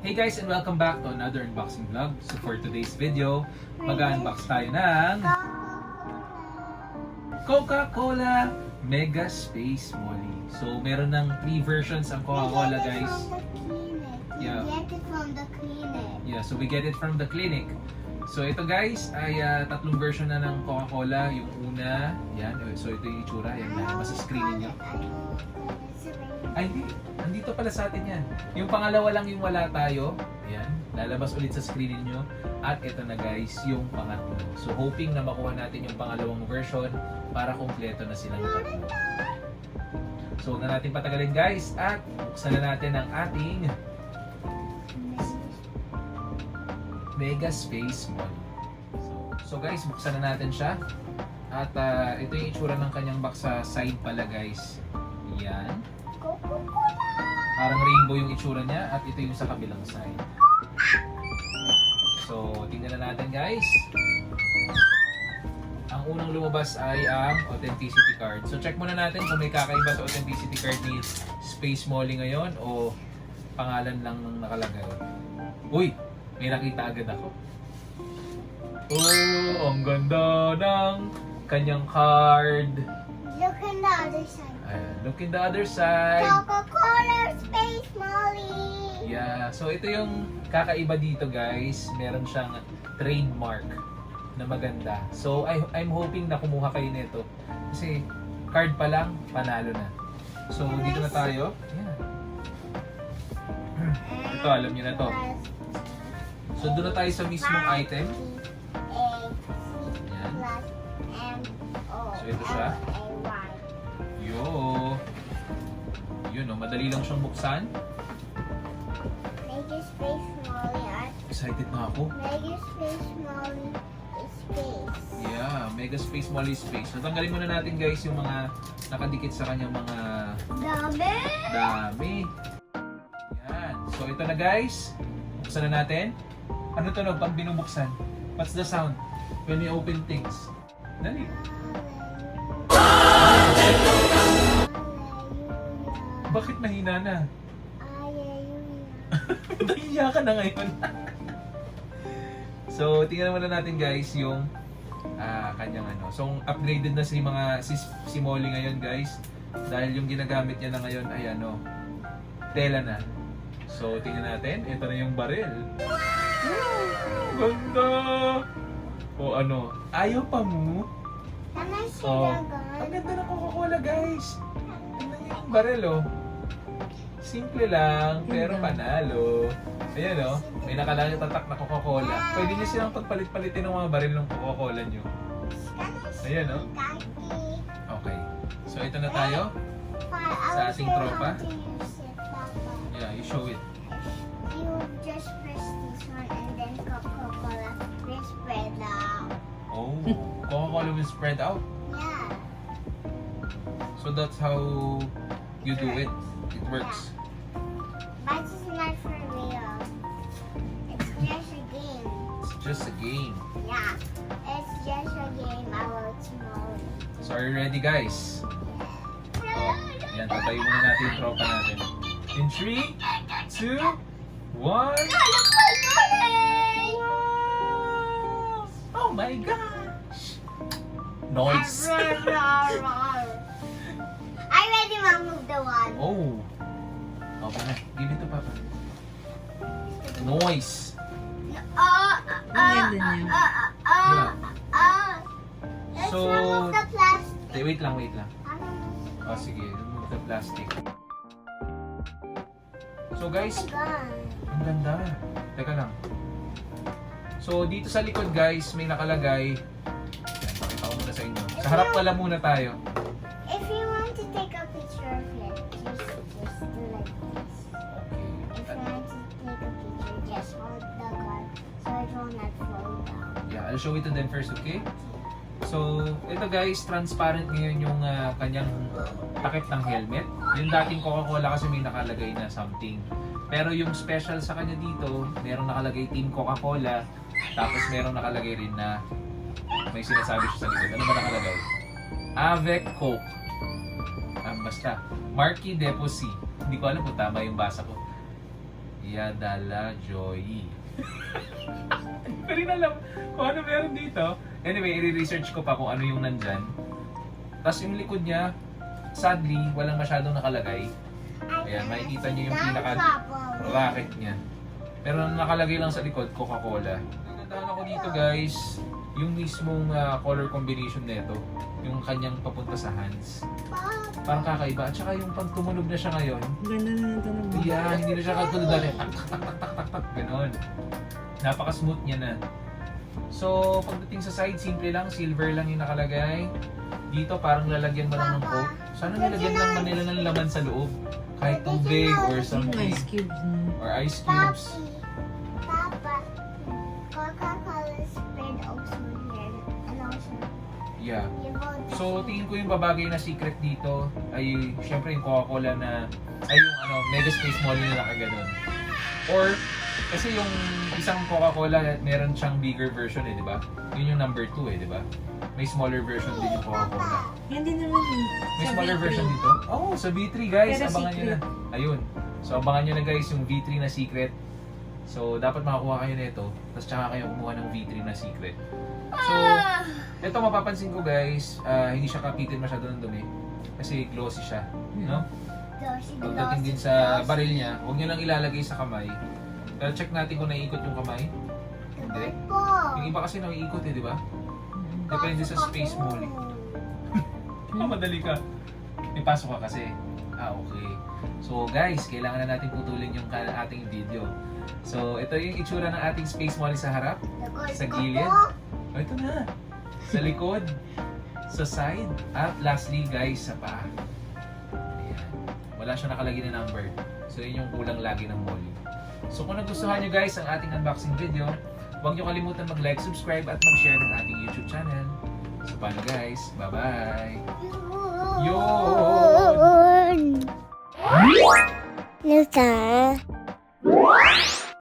Hey guys, and welcome back to another unboxing vlog. So for today's video, mag-unbox tayo ng Coca-Cola Mega Space Molly. So meron ng 3 versions ang Coca-Cola, guys. Yeah. Get it from the clinic. Yeah, so we get it from the clinic. So ito guys ay tatlong version na ng Coca-Cola. Yung una, yan. So ito yung itsura, yan na masascreenin nyo. Ay, hindi. Andito pala sa atin yan. Yung pangalawa lang yung wala tayo. Ayan. Lalabas ulit sa screen niyo. At ito na guys, yung pangatlo. So hoping na makuha natin yung pangalawang version para kumpleto na silang tatlo. So huwag na natin patagalin guys. At buksan na natin ang ating Mega Space Molly. So guys, buksan na natin siya. At ito yung itsura ng kanyang box sa side pala guys. Yan. Parang rainbow yung itsura niya at ito yung sa kabilang side. So, tingnan na natin guys. Ang unang lumabas ay ang authenticity card. So, check muna natin kung may kakaiba sa authenticity card ni Space Molly ngayon o pangalan lang nakalagay. Uy! May nakita agad ako. Oh! Ang ganda ng kanyang card. Look in the other side. Look in the other side. Coca-Cola Space Molly. Yeah, so ito yung kakaiba dito guys. Meron siyang trademark na maganda. So I'm hoping na kumuha kayo nito. Kasi card pa lang, panalo na. So dito na tayo. Yeah. Ito, alam niyo na to. So doon na tayo sa mismong item. Yan. So ito siya. Yun, oh, madali lang siyang buksan. Mega Space Molly at Excited na ako. Mega Space Molly Space. Yeah, Mega Space Molly Space. Natanggalin muna natin guys yung mga nakadikit sa kanyang mga dami. Yan. So ito na guys. Buksan na natin. Ano tunog pag binubuksan? What's the sound when we open things? Dali. Bakit mahina na? Nahiya ka na ngayon. So, tingnan muna natin guys yung kanyang ano. So, upgraded na si Molly ngayon guys. Dahil yung ginagamit niya na ngayon ay ano, tela na. So, tingnan natin. Ito na yung baril. Ganda! O ano, ayaw pa mo? Ang ganda ng Coca-Cola guys. Tingnan niyo yung baril oh. Simple lang, pero panalo. Ayan o, may nakalagay tatak na Coca-Cola. Pwede niyo silang pagpalit-palitin ng mga baril ng Coca-Cola niyo. Ayan o. Okay. So ito na tayo sa ating tropa. Yeah, you show it. You just press this one and then Coca-Cola will spread out. Oh, Coca-Cola will spread out. Yeah. So that's how you do it. It works. But it's not for real. It's just a game. It's just a game. Yeah. It's just a game about Molly. So are you ready guys? Oh, yan, tatayo muna natin yung tropa natin. In 3, 2, 1. Oh my gosh! Noise! I already moved the one. Oh! Okay na. Give it to Papa. Noise! Let's So, remove the plastic. wait lang. Oh, sige. Remove the plastic. So guys, ang ganda. Teka lang. So dito sa likod guys, may nakalagay. Yan, pakita ko muna sa inyo. Sa harap pala muna tayo. If you want to take a picture of it, just do like this. Okay. If you want to take a picture, just hold the gun so it will not fall down. Yeah, I'll show it to them first, okay? So, ito guys, transparent ngayon yung kanyang takip ng helmet. Yung dating Coca-Cola kasi may nakalagay na something. Pero yung special sa kanya dito, merong nakalagay Team Coca-Cola. Tapos merong nakalagay rin na may sinasabi siya sa likod. Ano ba nakalagay? Avec Coke. Basta. Marquis Deposi. Hindi ko alam kung tama yung basa ko. Yadala Joy. Hindi ko rin alam kung ano meron dito. Anyway, i-research ko pa kung ano yung nandyan. Tapos yung likod niya, sadly, walang masyadong nakalagay. Ayan, makikita niyo yung pinaka-racket niya. Pero ang nakalagay lang sa likod, Coca-Cola. Nagandahan ako dito guys, yung mismong color combination nito, yung kanyang papunta sa hands. Parang kakaiba. At saka yung pag tumunog na siya ngayon, Ganda na ng tunog mo. yeah, hindi na siya katulad dati. Tak, tak, tak, tak, tak, tak, ganon. Napaka-smooth niya na. So, pagdating sa side, simple lang, silver lang yung nakalagay. Dito parang lalagyan mo lang ng coke. Sana nilagyan lang man nila ng laman sa loob. Kahit tubig or Yung something. ice cubes na. Or ice cubes. Papa, Coca-Cola spread also here. And also, Yeah. you vote So, tingin ko yung babagay na secret dito ay syempre yung Coca-Cola na ay yung Mega Space Mall na nakaganon. Or kasi yung isang Coca-Cola meron siyang bigger version di ba? Yun yung number 2 di ba? May smaller version din yung Coca-Cola. Yan din naman eh. May Sa smaller V3. version dito? Oh, sa V3 guys, Pero abangan nyo na. Ayun. So abangan nyo na guys yung V3 na secret. So dapat makakuha kayo nito, tapos tsaka kayo kumuha ng V3 na secret. So, ito mapapansin ko guys, hindi siya kapitin masyado ng dumi. Kasi glossy siya, no? Pagdating din sa baril niya, huwag nyo lang ilalagay sa kamay. Pero check natin kung naiikot yung kamay. Hindi. Yung iba kasi naiikot di ba? Depende sa space mo. Madali ka. May pasok ka kasi. Okay. So guys, kailangan na natin putulin yung ating video. So ito yung itsura ng ating space molly sa harap, sa gilid. Oh, ito na. Sa likod, sa side, at lastly guys, sa paa. Ayan. Wala siya nakalagay na number. So yun yung kulang lagi ng molly. So kung nagustuhan nyo guys ang ating unboxing video, huwag nyo kalimutan mag-like, subscribe, at mag-share ng ating YouTube channel. So paano guys? Bye-bye! Yun! Luta.